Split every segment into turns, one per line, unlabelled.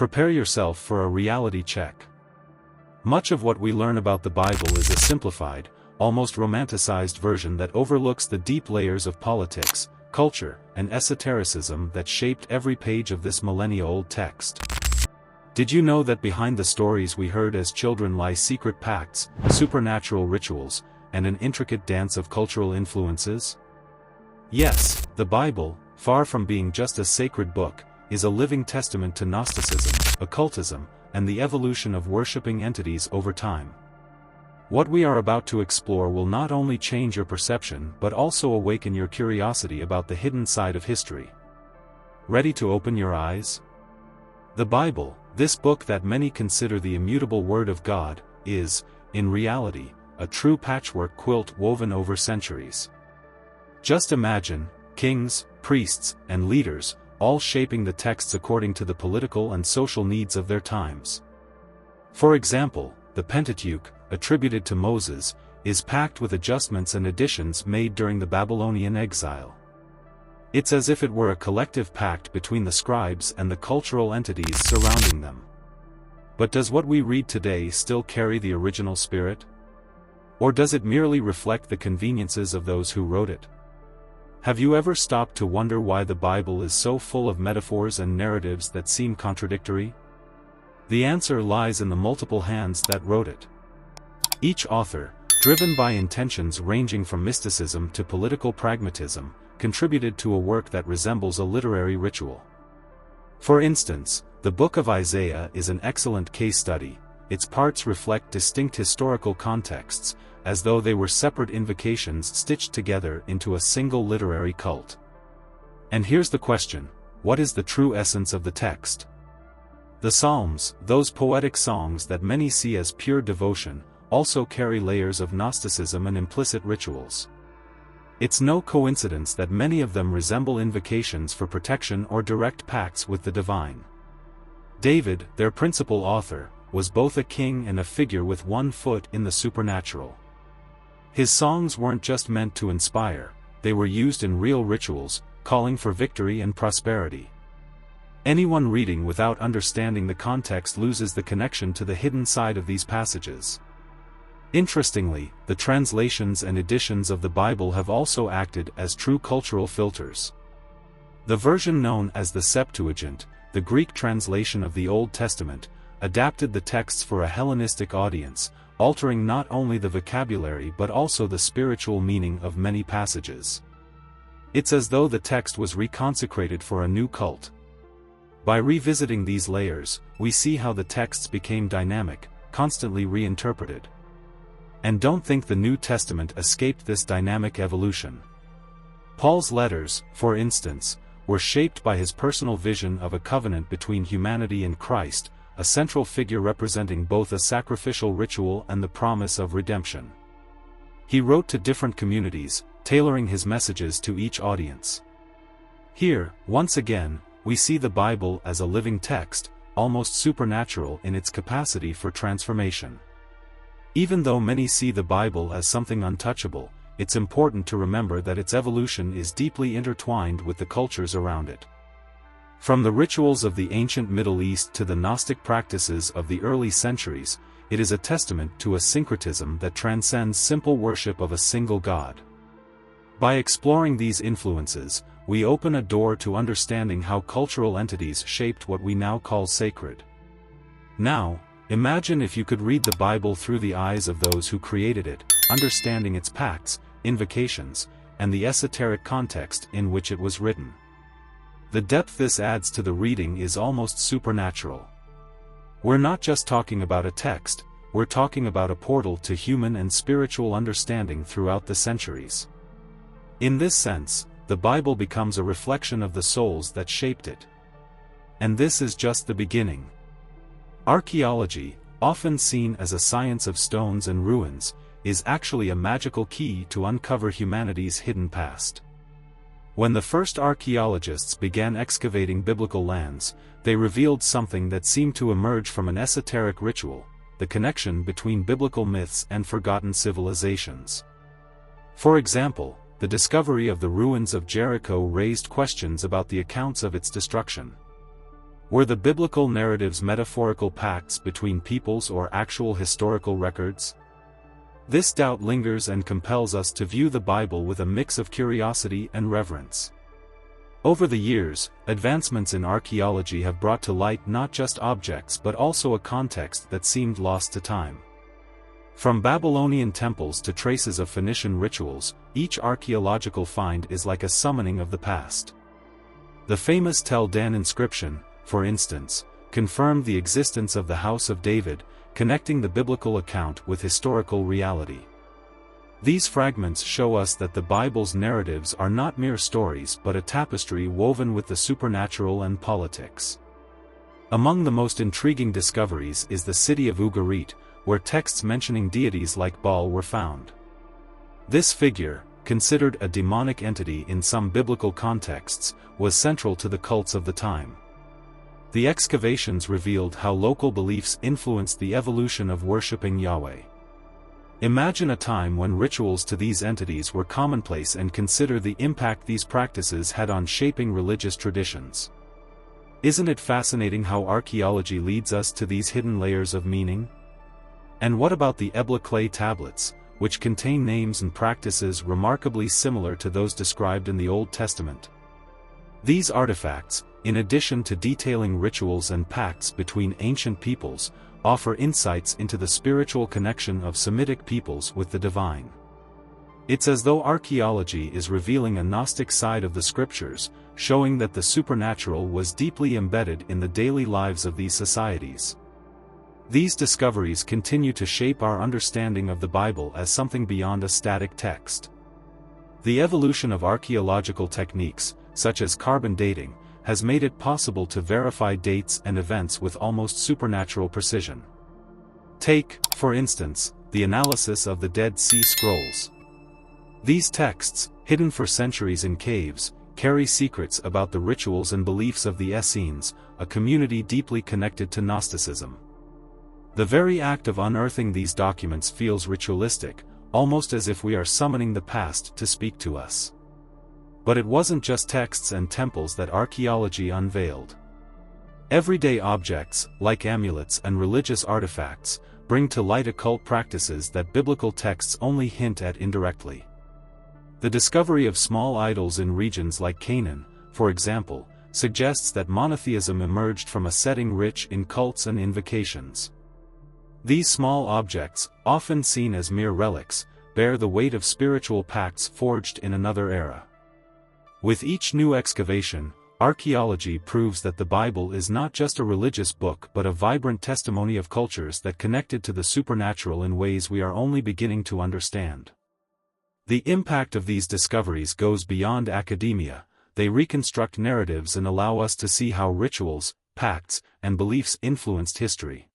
Prepare yourself for a reality check. Much of what we learn about the Bible is a simplified, almost romanticized version that overlooks the deep layers of politics, culture, and esotericism that shaped every page of this millennia-old text. Did you know that behind the stories we heard as children lie secret pacts, supernatural rituals, and an intricate dance of cultural influences? Yes, the Bible, far from being just a sacred book, is a living testament to Gnosticism, occultism, and the evolution of worshipping entities over time. What we are about to explore will not only change your perception but also awaken your curiosity about the hidden side of history. Ready to open your eyes? The Bible, this book that many consider the immutable Word of God, is, in reality, a true patchwork quilt woven over centuries. Just imagine, kings, priests, and leaders, all shaping the texts according to the political and social needs of their times. For example, the Pentateuch, attributed to Moses, is packed with adjustments and additions made during the Babylonian exile. It's as if it were a collective pact between the scribes and the cultural entities surrounding them. But does what we read today still carry the original spirit? Or does it merely reflect the conveniences of those who wrote it? Have you ever stopped to wonder why the Bible is so full of metaphors and narratives that seem contradictory? The answer lies in the multiple hands that wrote it. Each author, driven by intentions ranging from mysticism to political pragmatism, contributed to a work that resembles a literary ritual. For instance, the Book of Isaiah is an excellent case study. Its parts reflect distinct historical contexts, as though they were separate invocations stitched together into a single literary cult. And here's the question: what is the true essence of the text? The Psalms, those poetic songs that many see as pure devotion, also carry layers of Gnosticism and implicit rituals. It's no coincidence that many of them resemble invocations for protection or direct pacts with the divine. David, their principal author, was both a king and a figure with one foot in the supernatural. His songs weren't just meant to inspire, they were used in real rituals, calling for victory and prosperity. Anyone reading without understanding the context loses the connection to the hidden side of these passages. Interestingly, the translations and editions of the Bible have also acted as true cultural filters. The version known as the Septuagint, the Greek translation of the Old Testament, adapted the texts for a Hellenistic audience, altering not only the vocabulary but also the spiritual meaning of many passages. It's as though the text was reconsecrated for a new cult. By revisiting these layers, we see how the texts became dynamic, constantly reinterpreted. And don't think the New Testament escaped this dynamic evolution. Paul's letters, for instance, were shaped by his personal vision of a covenant between humanity and Christ, a central figure representing both a sacrificial ritual and the promise of redemption. He wrote to different communities, tailoring his messages to each audience. Here, once again, we see the Bible as a living text, almost supernatural in its capacity for transformation. Even though many see the Bible as something untouchable, it's important to remember that its evolution is deeply intertwined with the cultures around it. From the rituals of the ancient Middle East to the Gnostic practices of the early centuries, it is a testament to a syncretism that transcends simple worship of a single God. By exploring these influences, we open a door to understanding how cultural entities shaped what we now call sacred. Now, imagine if you could read the Bible through the eyes of those who created it, understanding its pacts, invocations, and the esoteric context in which it was written. The depth this adds to the reading is almost supernatural. We're not just talking about a text, we're talking about a portal to human and spiritual understanding throughout the centuries. In this sense, the Bible becomes a reflection of the souls that shaped it. And this is just the beginning. Archaeology, often seen as a science of stones and ruins, is actually a magical key to uncover humanity's hidden past. When the first archaeologists began excavating biblical lands, they revealed something that seemed to emerge from an esoteric ritual: the connection between biblical myths and forgotten civilizations. For example, the discovery of the ruins of Jericho raised questions about the accounts of its destruction. Were the biblical narratives metaphorical pacts between peoples or actual historical records? This doubt lingers and compels us to view the Bible with a mix of curiosity and reverence. Over the years, advancements in archaeology have brought to light not just objects but also a context that seemed lost to time. From Babylonian temples to traces of Phoenician rituals, each archaeological find is like a summoning of the past. The famous Tel Dan inscription, for instance, confirmed the existence of the House of David, connecting the biblical account with historical reality. These fragments show us that the Bible's narratives are not mere stories but a tapestry woven with the supernatural and politics. Among the most intriguing discoveries is the city of Ugarit, where texts mentioning deities like Baal were found. This figure, considered a demonic entity in some biblical contexts, was central to the cults of the time. The excavations revealed how local beliefs influenced the evolution of worshipping Yahweh. Imagine a time when rituals to these entities were commonplace and consider the impact these practices had on shaping religious traditions. Isn't it fascinating how archaeology leads us to these hidden layers of meaning? And what about the Ebla clay tablets, which contain names and practices remarkably similar to those described in the Old Testament? These artifacts, in addition to detailing rituals and pacts between ancient peoples, offer insights into the spiritual connection of Semitic peoples with the divine. It's as though archaeology is revealing a Gnostic side of the scriptures, showing that the supernatural was deeply embedded in the daily lives of these societies. These discoveries continue to shape our understanding of the Bible as something beyond a static text. The evolution of archaeological techniques, such as carbon dating, has made it possible to verify dates and events with almost supernatural precision. Take, for instance, the analysis of the Dead Sea Scrolls. These texts, hidden for centuries in caves, carry secrets about the rituals and beliefs of the Essenes, a community deeply connected to Gnosticism. The very act of unearthing these documents feels ritualistic, almost as if we are summoning the past to speak to us. But it wasn't just texts and temples that archaeology unveiled. Everyday objects, like amulets and religious artifacts, bring to light occult practices that biblical texts only hint at indirectly. The discovery of small idols in regions like Canaan, for example, suggests that monotheism emerged from a setting rich in cults and invocations. These small objects, often seen as mere relics, bear the weight of spiritual pacts forged in another era. With each new excavation, archaeology proves that the Bible is not just a religious book but a vibrant testimony of cultures that connected to the supernatural in ways we are only beginning to understand. The impact of these discoveries goes beyond academia. They reconstruct narratives and allow us to see how rituals, pacts, and beliefs influenced history.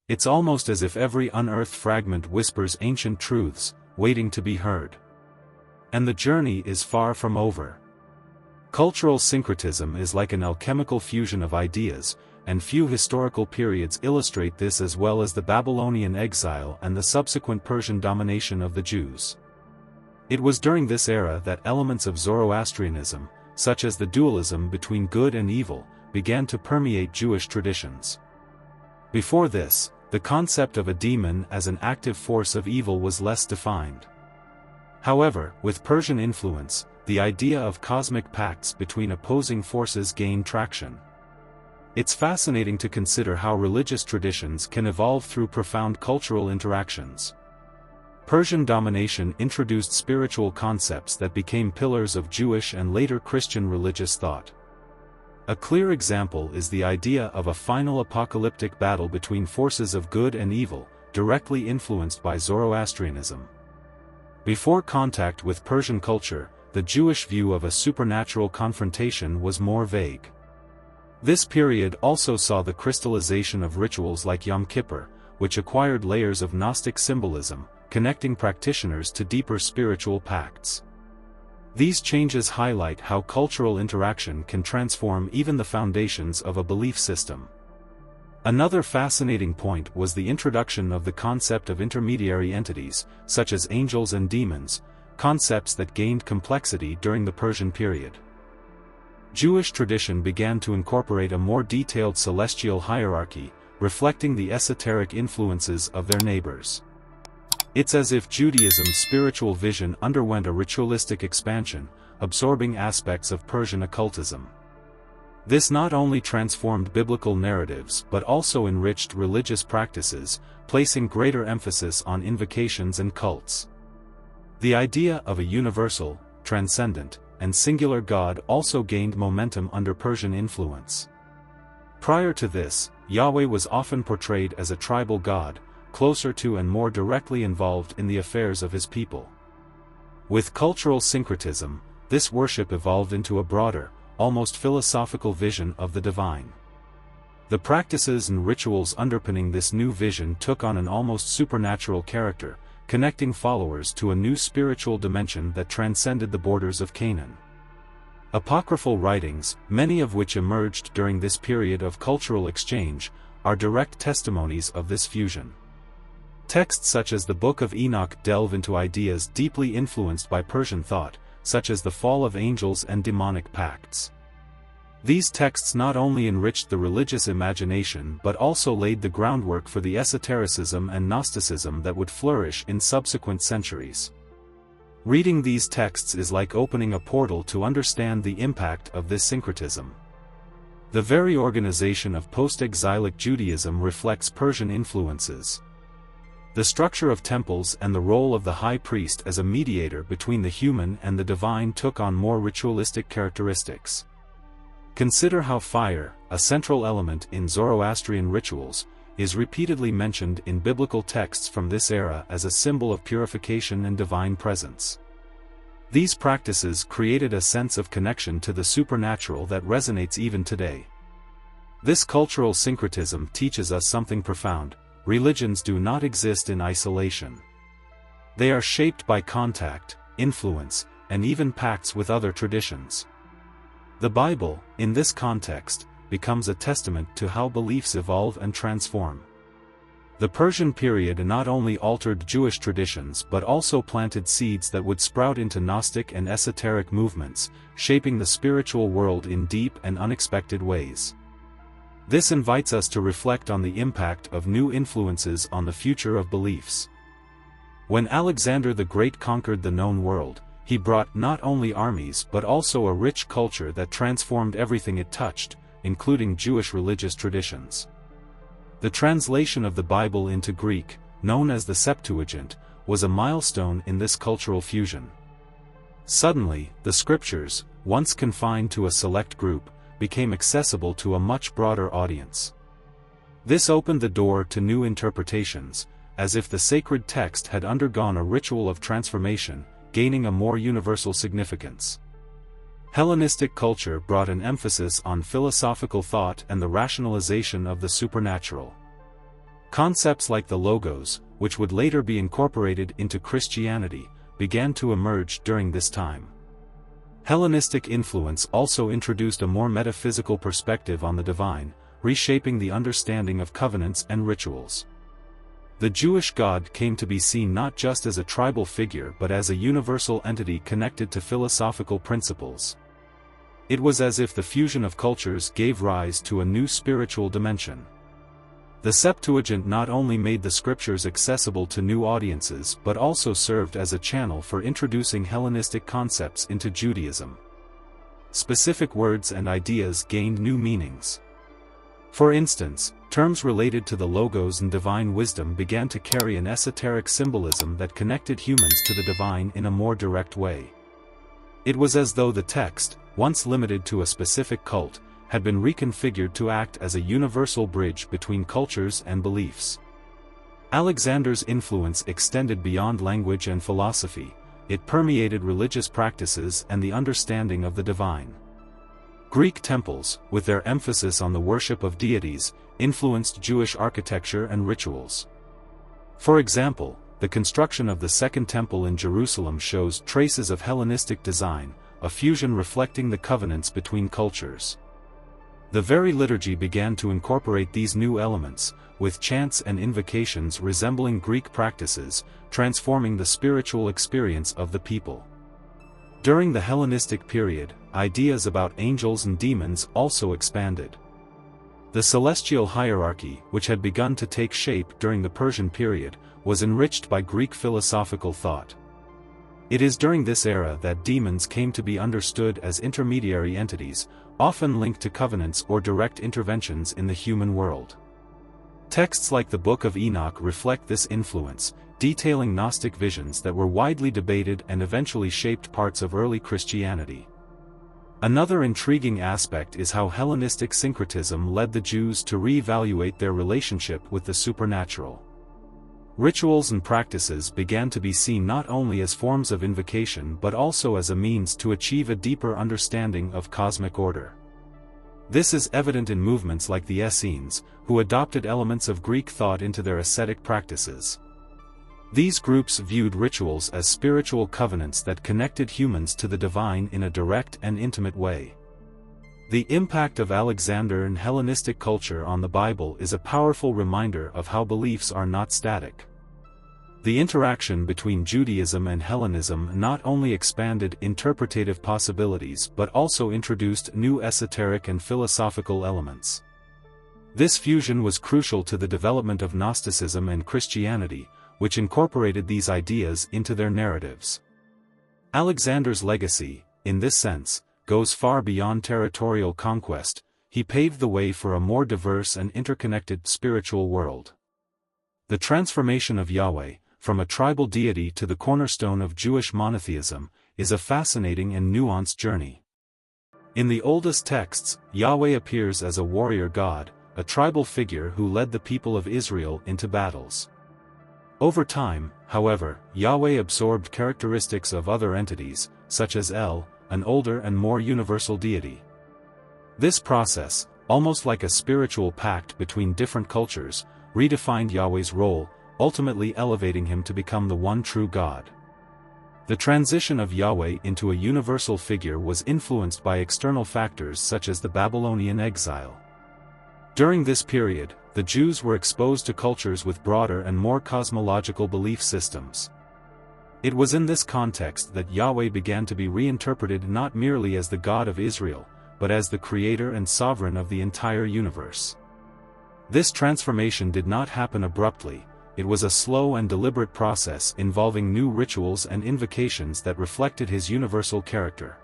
It's almost as if every unearthed fragment whispers ancient truths, waiting to be heard. And the journey is far from over. Cultural syncretism is like an alchemical fusion of ideas, and few historical periods illustrate this as well as the Babylonian exile and the subsequent Persian domination of the Jews. It was during this era that elements of Zoroastrianism, such as the dualism between good and evil, began to permeate Jewish traditions. Before this, the concept of a demon as an active force of evil was less defined. However, with Persian influence, the idea of cosmic pacts between opposing forces gained traction. It's fascinating to consider how religious traditions can evolve through profound cultural interactions. Persian domination introduced spiritual concepts that became pillars of Jewish and later Christian religious thought. A clear example is the idea of a final apocalyptic battle between forces of good and evil, directly influenced by Zoroastrianism. Before contact with Persian culture, the Jewish view of a supernatural confrontation was more vague. This period also saw the crystallization of rituals like Yom Kippur, which acquired layers of Gnostic symbolism, connecting practitioners to deeper spiritual pacts. These changes highlight how cultural interaction can transform even the foundations of a belief system. Another fascinating point was the introduction of the concept of intermediary entities, such as angels and demons, concepts that gained complexity during the Persian period. Jewish tradition began to incorporate a more detailed celestial hierarchy, reflecting the esoteric influences of their neighbors. It's as if Judaism's spiritual vision underwent a ritualistic expansion, absorbing aspects of Persian occultism. This not only transformed biblical narratives but also enriched religious practices, placing greater emphasis on invocations and cults. The idea of a universal, transcendent, and singular God also gained momentum under Persian influence. Prior to this, Yahweh was often portrayed as a tribal god, closer to and more directly involved in the affairs of his people. With cultural syncretism, this worship evolved into a broader, almost philosophical vision of the divine. The practices and rituals underpinning this new vision took on an almost supernatural character, connecting followers to a new spiritual dimension that transcended the borders of Canaan. Apocryphal writings, many of which emerged during this period of cultural exchange, are direct testimonies of this fusion. Texts such as the Book of Enoch delve into ideas deeply influenced by Persian thought, such as the fall of angels and demonic pacts. These texts not only enriched the religious imagination but also laid the groundwork for the esotericism and Gnosticism that would flourish in subsequent centuries. Reading these texts is like opening a portal to understand the impact of this syncretism. The very organization of post-exilic Judaism reflects Persian influences. The structure of temples and the role of the high priest as a mediator between the human and the divine took on more ritualistic characteristics. Consider how fire, a central element in Zoroastrian rituals, is repeatedly mentioned in biblical texts from this era as a symbol of purification and divine presence. These practices created a sense of connection to the supernatural that resonates even today. This cultural syncretism teaches us something profound: religions do not exist in isolation. They are shaped by contact, influence, and even pacts with other traditions. The Bible, in this context, becomes a testament to how beliefs evolve and transform. The Persian period not only altered Jewish traditions but also planted seeds that would sprout into Gnostic and esoteric movements, shaping the spiritual world in deep and unexpected ways. This invites us to reflect on the impact of new influences on the future of beliefs. When Alexander the Great conquered the known world, he brought not only armies but also a rich culture that transformed everything it touched, including Jewish religious traditions. The translation of the Bible into Greek, known as the Septuagint, was a milestone in this cultural fusion. Suddenly, the scriptures, once confined to a select group, became accessible to a much broader audience. This opened the door to new interpretations, as if the sacred text had undergone a ritual of transformation, gaining a more universal significance. Hellenistic culture brought an emphasis on philosophical thought and the rationalization of the supernatural. Concepts like the Logos, which would later be incorporated into Christianity, began to emerge during this time. Hellenistic influence also introduced a more metaphysical perspective on the divine, reshaping the understanding of covenants and rituals. The Jewish God came to be seen not just as a tribal figure but as a universal entity connected to philosophical principles. It was as if the fusion of cultures gave rise to a new spiritual dimension. The Septuagint not only made the scriptures accessible to new audiences but also served as a channel for introducing Hellenistic concepts into Judaism. Specific words and ideas gained new meanings. For instance, terms related to the Logos and divine wisdom began to carry an esoteric symbolism that connected humans to the divine in a more direct way. It was as though the text, once limited to a specific cult, had been reconfigured to act as a universal bridge between cultures and beliefs. Alexander's influence extended beyond language and philosophy; it permeated religious practices and the understanding of the divine. Greek temples, with their emphasis on the worship of deities, influenced Jewish architecture and rituals. For example, the construction of the Second Temple in Jerusalem shows traces of Hellenistic design, a fusion reflecting the covenants between cultures. The very liturgy began to incorporate these new elements, with chants and invocations resembling Greek practices, transforming the spiritual experience of the people. During the Hellenistic period, ideas about angels and demons also expanded. The celestial hierarchy, which had begun to take shape during the Persian period, was enriched by Greek philosophical thought. It is during this era that demons came to be understood as intermediary entities, often linked to covenants or direct interventions in the human world. Texts like the Book of Enoch reflect this influence, detailing Gnostic visions that were widely debated and eventually shaped parts of early Christianity. Another intriguing aspect is how Hellenistic syncretism led the Jews to re-evaluate their relationship with the supernatural. Rituals and practices began to be seen not only as forms of invocation but also as a means to achieve a deeper understanding of cosmic order. This is evident in movements like the Essenes, who adopted elements of Greek thought into their ascetic practices. These groups viewed rituals as spiritual covenants that connected humans to the divine in a direct and intimate way. The impact of Alexander and Hellenistic culture on the Bible is a powerful reminder of how beliefs are not static. The interaction between Judaism and Hellenism not only expanded interpretative possibilities but also introduced new esoteric and philosophical elements. This fusion was crucial to the development of Gnosticism and Christianity, which incorporated these ideas into their narratives. Alexander's legacy, in this sense, goes far beyond territorial conquest. He paved the way for a more diverse and interconnected spiritual world. The transformation of Yahweh, from a tribal deity to the cornerstone of Jewish monotheism, is a fascinating and nuanced journey. In the oldest texts, Yahweh appears as a warrior god, a tribal figure who led the people of Israel into battles. Over time, however, Yahweh absorbed characteristics of other entities, such as El, an older and more universal deity. This process, almost like a spiritual pact between different cultures, redefined Yahweh's role, ultimately elevating him to become the one true God. The transition of Yahweh into a universal figure was influenced by external factors such as the Babylonian exile. During this period, the Jews were exposed to cultures with broader and more cosmological belief systems. It was in this context that Yahweh began to be reinterpreted not merely as the God of Israel, but as the creator and sovereign of the entire universe. This transformation did not happen abruptly. It was a slow and deliberate process involving new rituals and invocations that reflected his universal character.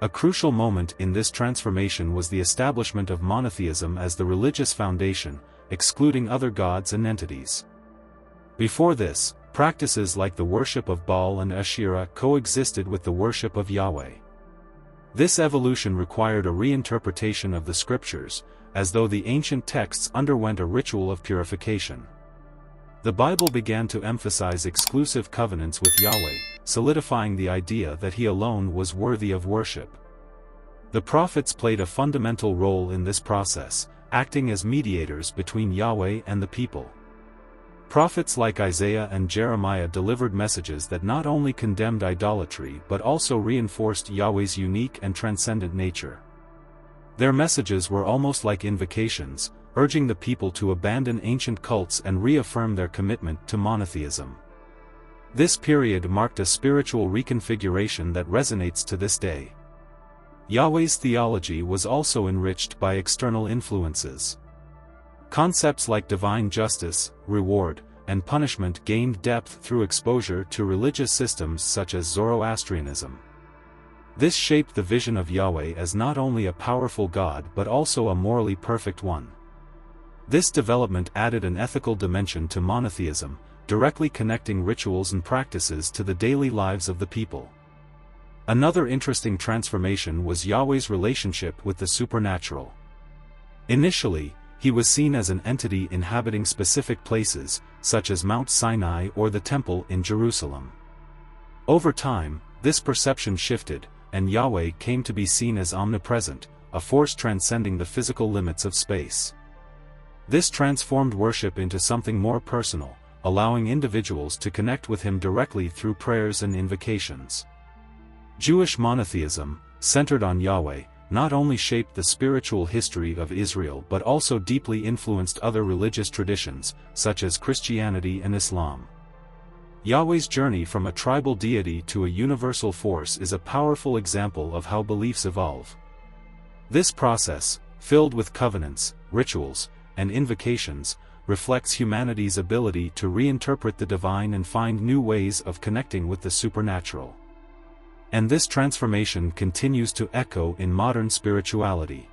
A crucial moment in this transformation was the establishment of monotheism as the religious foundation, excluding other gods and entities. Before this, practices like the worship of Baal and Asherah coexisted with the worship of Yahweh. This evolution required a reinterpretation of the scriptures, as though the ancient texts underwent a ritual of purification. The Bible began to emphasize exclusive covenants with Yahweh, solidifying the idea that he alone was worthy of worship. The prophets played a fundamental role in this process, acting as mediators between Yahweh and the people. Prophets like Isaiah and Jeremiah delivered messages that not only condemned idolatry but also reinforced Yahweh's unique and transcendent nature. Their messages were almost like invocations, urging the people to abandon ancient cults and reaffirm their commitment to monotheism. This period marked a spiritual reconfiguration that resonates to this day. Yahweh's theology was also enriched by external influences. Concepts like divine justice, reward, and punishment gained depth through exposure to religious systems such as Zoroastrianism. This shaped the vision of Yahweh as not only a powerful God but also a morally perfect one. This development added an ethical dimension to monotheism, directly connecting rituals and practices to the daily lives of the people. Another interesting transformation was Yahweh's relationship with the supernatural. Initially, he was seen as an entity inhabiting specific places, such as Mount Sinai or the Temple in Jerusalem. Over time, this perception shifted, and Yahweh came to be seen as omnipresent, a force transcending the physical limits of space. This transformed worship into something more personal, allowing individuals to connect with him directly through prayers and invocations. Jewish monotheism, centered on Yahweh, not only shaped the spiritual history of Israel but also deeply influenced other religious traditions, such as Christianity and Islam. Yahweh's journey from a tribal deity to a universal force is a powerful example of how beliefs evolve. This process, filled with covenants, rituals, and invocations, reflects humanity's ability to reinterpret the divine and find new ways of connecting with the supernatural. And this transformation continues to echo in modern spirituality.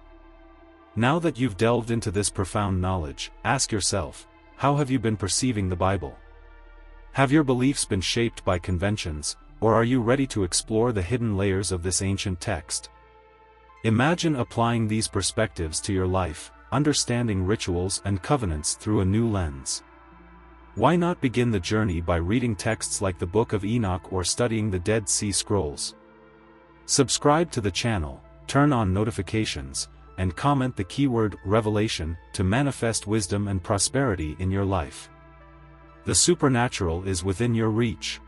Now that you've delved into this profound knowledge, ask yourself, how have you been perceiving the Bible? Have your beliefs been shaped by conventions, or are you ready to explore the hidden layers of this ancient text? Imagine applying these perspectives to your life, understanding rituals and covenants through a new lens. Why not begin the journey by reading texts like the Book of Enoch or studying the Dead Sea Scrolls? Subscribe to the channel, turn on notifications, and comment the keyword Revelation to manifest wisdom and prosperity in your life. The supernatural is within your reach.